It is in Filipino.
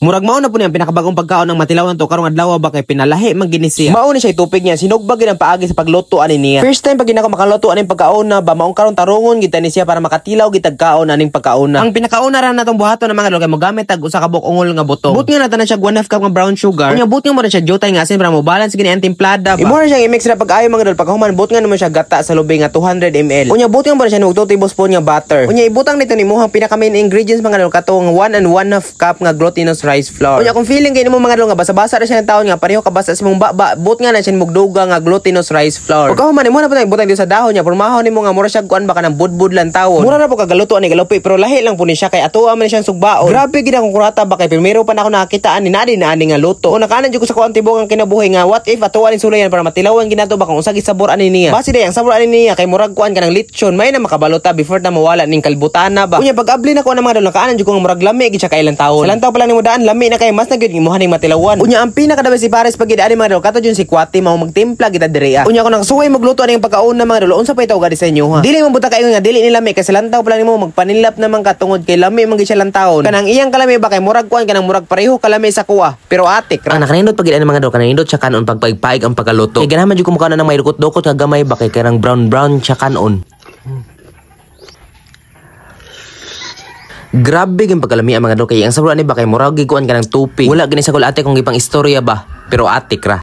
Murag mao na po niya pinakabagong pagkaon ng matilawan to karong adlaw ba kay pinalahi man gini siya. Mao ni siya tupig niya sinugbag ang paagi sa pagluto ani niya. First time pag ginako makaluto aning pagkaon na ba maong karon tarungon kita ni siya para makatilaw gitag kaon aning pagkaon na. Ang pinakaon na ra natong buhaton ng mga lugay mo gamit tag usa ka buok ungol nga butong. But nga nata na siya 1/2 cup nga brown sugar. Unya but nga mo na siya jutay nga asin para mo balance gini ang timplada ba. Imo na siya i-mix ra pag-ayo mga dol pagkahuman but nga naman siya gata sa lubay nga 200 ml. Unya but nga mo na siya og 2 tablespoon nga butter. Unya ibutang nito nimo ang pinaka main ingredients mga dol katong 1 and 1/2 cup nga glutinous rice flour. Unya feeling kayo mo mga dolo nga basa-basa ra siya ng taon nga pareho ka basa sa mong baba but nga na siya mugduga nga glutinous rice flour. Pagka human mo na pud butang sa dahon niya pormahon nimo nga mura siya kuan baka nang budbud lang tawon. Mura ra po kagaluto ani galupi pero lahi lang po ni siya kay atoa man siyang sugbaon. Grabe gid akong kurata ba kay primero pa na ako nakitaan ni nadi na ani nga luto. O nakanan jud ko sa kuan tibok ang kinabuhi nga what if atoa ni sulayan para matilawan ginato ba kung usa gi sabor ani niya. Basi day ang sabor ani niya kay murag kuan kanang lechon may na makabalota before na mawala ning kalbutana ba. Unya pag-abli na ko na mga dolo nakanan jud ko nga murag lami gid siya kay ilang taon. Sa lantaw pa lang nimo daan lami na kay mas na gyud imuhan ning matilawan. Unya ang pinakadabe si Pares pag gid ani mga dolo kato jud si Kwati mao magtimpla kita diri. Unya ko nang suway magluto ani ang pagkaon na mga dolo unsa pa itaw gadi sa inyo ha. Dili man buta kayo nga dili ni lami kay sa lantaw pa lang nimo magpanilap naman ka tungod kay lami man gid siya lantawon. Kanang iyang kalami ba kay murag kuan kanang murag pareho kalami sa kuwa pero atik ra. Nakanindot pag gid ani mga dolo kanindot siya kanon pagpaig ang pagkaluto. Kay ganahan jud ko mukha na nang may dukot-dukot nga gamay ba kay kanang brown siya kanon. Grabe yung pagkalami ang mga dolo kay ang sabro ani ba kay murag gikuan kanang tupig. Wala gini sa ate kung gipang istorya ba pero atik ra.